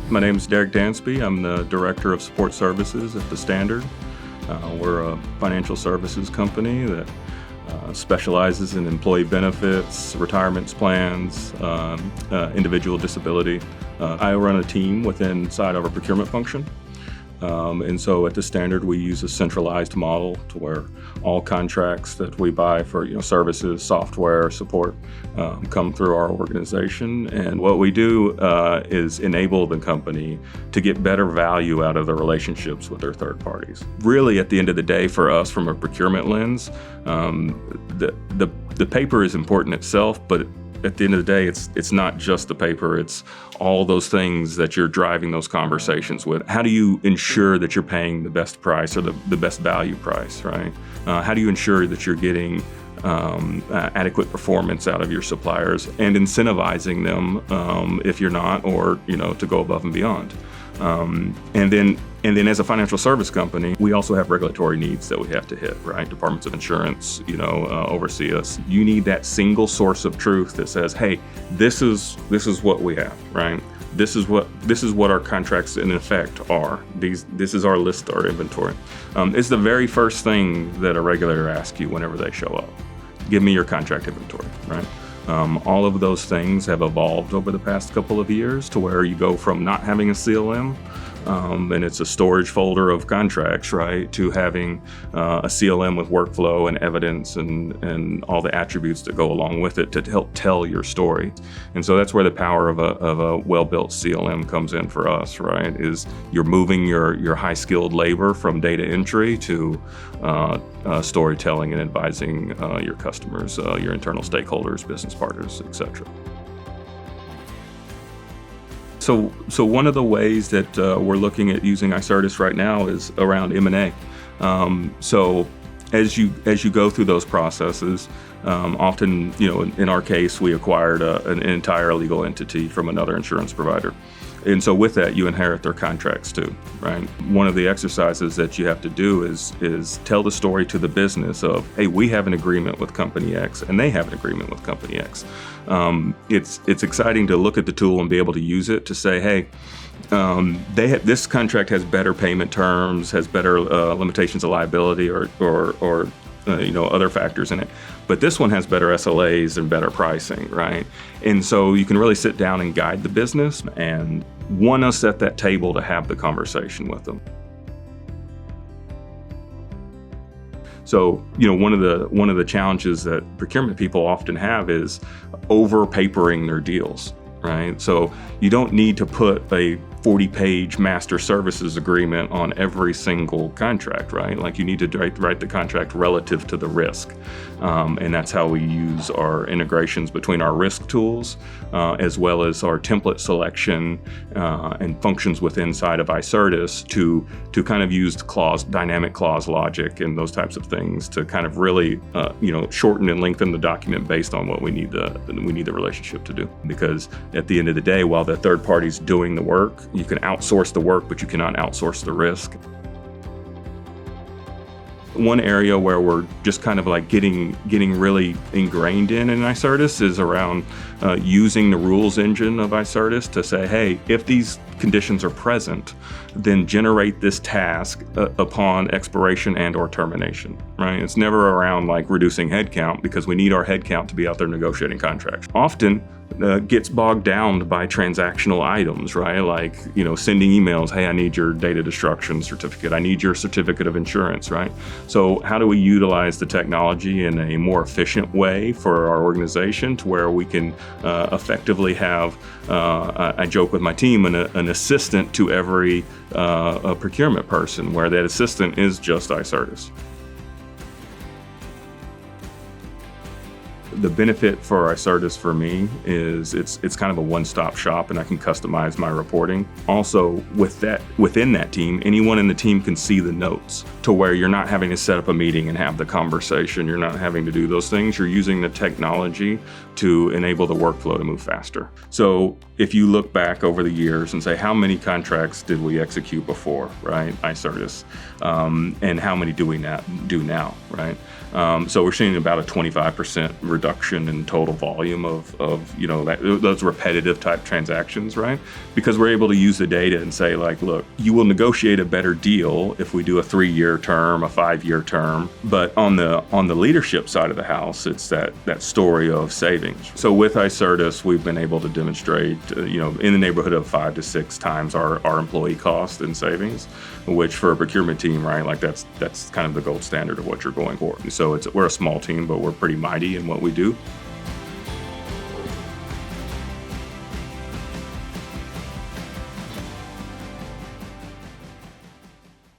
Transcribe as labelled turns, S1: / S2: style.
S1: My name is Derek Danbsy. I'm the Director of Support Services at the Standard. We're a financial services company that specializes in employee benefits, retirement plans, individual disability. I run a team inside of our procurement function. And so at the Standard, we use a centralized model to where all contracts that we buy for services, software, support come through our organization. And what we do is enable the company to get better value out of the relationships with their third parties. Really, at the end of the day, for us, from a procurement lens, the paper is important itself, but at the end of the day, it's not just the paper, it's all those things that you're driving those conversations with. How do you ensure that you're paying the best price or the best value price, right? How do you ensure that you're getting adequate performance out of your suppliers and incentivizing them if you're not, or to go above and beyond? And then as a financial service company, we also have regulatory needs that we have to hit, right? Departments of insurance, oversee us. You need that single source of truth that says, hey, this is what we have, right? This is what our contracts in effect are. This is our list, our inventory. It's the very first thing that a regulator asks you whenever they show up. Give me your contract inventory, right? All of those things have evolved over the past couple of years to where you go from not having a CLM, and it's a storage folder of contracts, right, to having a CLM with workflow and evidence and all the attributes that go along with it to help tell your story. And so that's where the power of a well-built CLM comes in for us, right, is you're moving your high-skilled labor from data entry to storytelling and advising your customers, your internal stakeholders, business partners, etc. So one of the ways that we're looking at using Icertis right now is around M&A. So as you go through those processes, often, in our case, we acquired an entire legal entity from another insurance provider. And so with that, you inherit their contracts too, right? One of the exercises that you have to do is tell the story to the business of, hey, we have an agreement with company X and they have an agreement with company X. It's exciting to look at the tool and be able to use it to say, hey, this contract has better payment terms, has better limitations of liability or other factors in it. But this one has better SLAs and better pricing, right? And so you can really sit down and guide the business and want us at that table to have the conversation with them. So, one of the challenges that procurement people often have is over-papering their deals, right? So you don't need to put a 40-page master services agreement on every single contract, right? Like you need to write the contract relative to the risk. And that's how we use our integrations between our risk tools, as well as our template selection and functions inside of Icertis to kind of use dynamic clause logic and those types of things to kind of really, shorten and lengthen the document based on what we need the relationship to do. Because at the end of the day, while the third party's doing the work, you can outsource the work, but you cannot outsource the risk. One area where we're just kind of like getting really ingrained in Icertis is around using the rules engine of Icertis to say, hey, if these conditions are present, then generate this task upon expiration and or termination, right? It's never around like reducing headcount because we need our headcount to be out there negotiating contracts. Often gets bogged down by transactional items, right? Like, sending emails, hey, I need your data destruction certificate. I need your certificate of insurance, right? So how do we utilize the technology in a more efficient way for our organization to where we can effectively have, I joke with my team, an assistant to every procurement person, where that assistant is just Icertis. The benefit for Icertis for me is it's kind of a one-stop shop, and I can customize my reporting. Also, within that team, anyone in the team can see the notes to where you're not having to set up a meeting and have the conversation. You're not having to do those things. You're using the technology to enable the workflow to move faster. So if you look back over the years and say, how many contracts did we execute before, right, Icertis, and how many do we do now, right? So we're seeing about a 25% reduction in total volume of those repetitive type transactions, right? Because we're able to use the data and say, like, look, you will negotiate a better deal if we do a 3-year term, a 5-year term. But on the leadership side of the house, it's that story of savings. So with Icertis, we've been able to demonstrate, in the neighborhood of 5 to 6 times our employee cost in savings, which for a procurement team, right, like that's kind of the gold standard of what you're going for. And so we're a small team, but we're pretty mighty in what we do.